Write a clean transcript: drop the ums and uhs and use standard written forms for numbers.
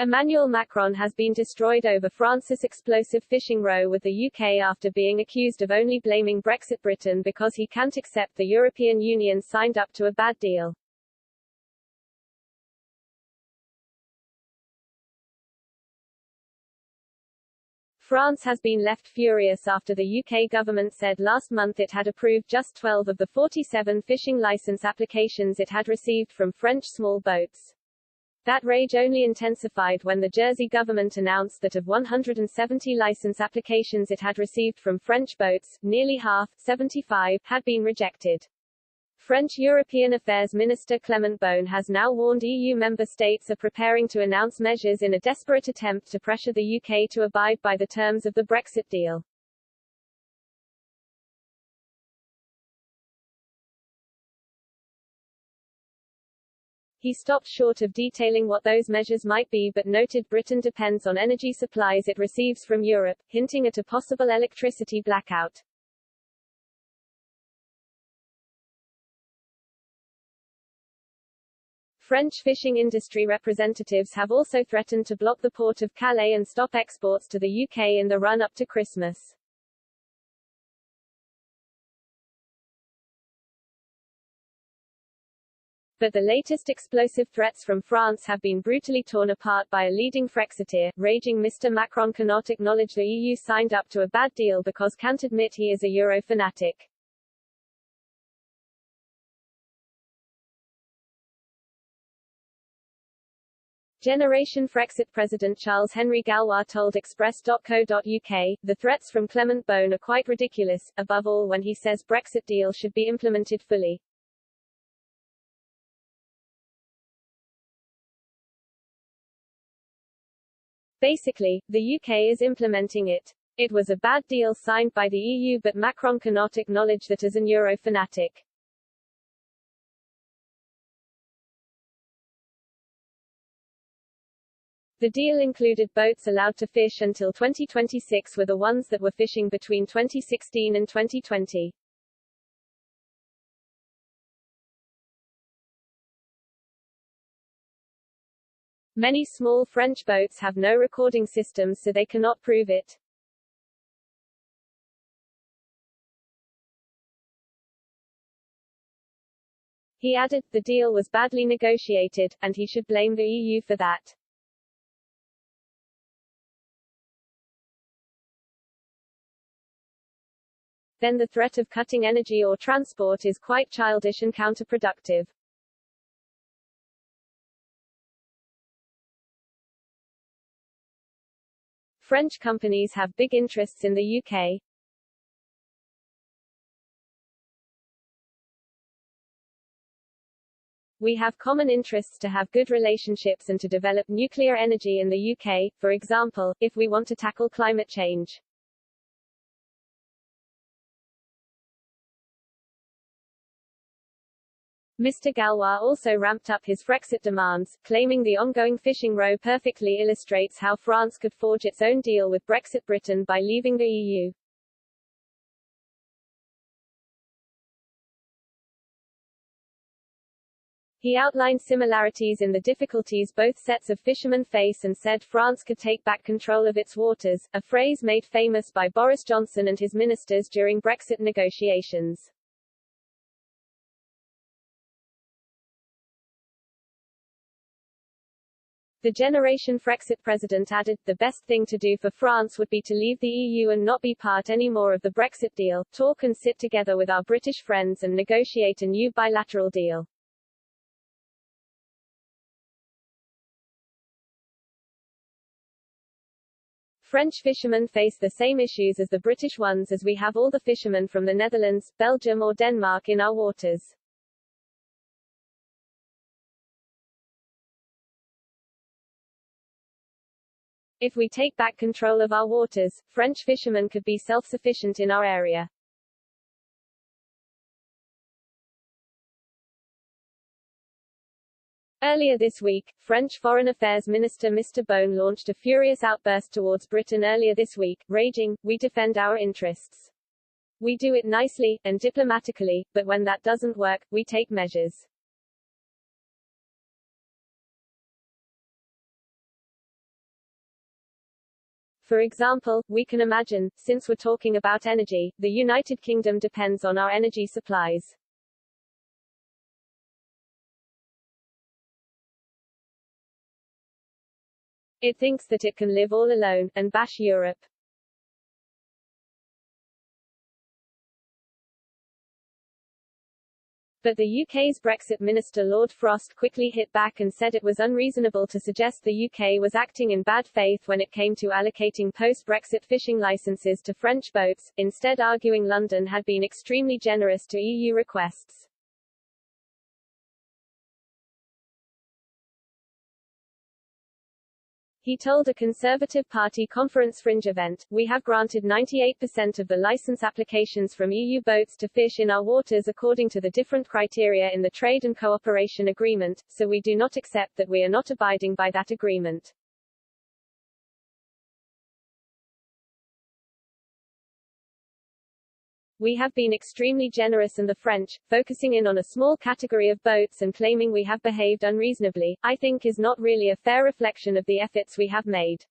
Emmanuel Macron has been destroyed over France's explosive fishing row with the UK after being accused of only blaming Brexit Britain because he can't accept the European Union signed up to a bad deal. France has been left furious after the UK government said last month it had approved just 12 of the 47 fishing licence applications it had received from French small boats. That rage only intensified when the Jersey government announced that of 170 licence applications it had received from French boats, nearly half, 75, had been rejected. French European Affairs Minister Clement Beaune has now warned EU member states are preparing to announce measures in a desperate attempt to pressure the UK to abide by the terms of the Brexit deal. He stopped short of detailing what those measures might be but noted Britain depends on energy supplies it receives from Europe, hinting at a possible electricity blackout. French fishing industry representatives have also threatened to block the port of Calais and stop exports to the UK in the run-up to Christmas. But the latest explosive threats from France have been brutally torn apart by a leading Frexiteer, raging Mr. Macron cannot acknowledge the EU signed up to a bad deal because can't admit he is a Euro fanatic. Generation Frexit President Charles-Henri Gallois told Express.co.uk, the threats from Clement Beaune are quite ridiculous, above all when he says Brexit deal should be implemented fully. Basically, the UK is implementing it. It was a bad deal signed by the EU but Macron cannot acknowledge that as an Euro fanatic. The deal included boats allowed to fish until 2026 were the ones that were fishing between 2016 and 2020. Many small French boats have no recording systems so they cannot prove it. He added, the deal was badly negotiated, and he should blame the EU for that. Then the threat of cutting energy or transport is quite childish and counterproductive. French companies have big interests in the UK. We have common interests to have good relationships and to develop nuclear energy in the UK, for example, if we want to tackle climate change. Mr. Gallois also ramped up his Frexit demands, claiming the ongoing fishing row perfectly illustrates how France could forge its own deal with Brexit Britain by leaving the EU. He outlined similarities in the difficulties both sets of fishermen face and said France could take back control of its waters, a phrase made famous by Boris Johnson and his ministers during Brexit negotiations. The Generation Frexit president added, the best thing to do for France would be to leave the EU and not be part anymore of the Brexit deal, talk and sit together with our British friends and negotiate a new bilateral deal. French fishermen face the same issues as the British ones as we have all the fishermen from the Netherlands, Belgium or Denmark in our waters. If we take back control of our waters, French fishermen could be self-sufficient in our area. Earlier this week, French Foreign Affairs Minister Mr. Beaune launched a furious outburst towards Britain earlier this week, raging, "We defend our interests. We do it nicely, and diplomatically, but when that doesn't work, we take measures." For example, we can imagine, since we're talking about energy, the United Kingdom depends on our energy supplies. It thinks that it can live all alone, and bash Europe. But the UK's Brexit minister Lord Frost quickly hit back and said it was unreasonable to suggest the UK was acting in bad faith when it came to allocating post-Brexit fishing licenses to French boats, instead arguing London had been extremely generous to EU requests. He told a Conservative Party conference fringe event, "We have granted 98% of the license applications from EU boats to fish in our waters according to the different criteria in the Trade and Cooperation Agreement, so we do not accept that we are not abiding by that agreement." "We have been extremely generous, and the French, focusing in on a small category of boats and claiming we have behaved unreasonably, I think is not really a fair reflection of the efforts we have made."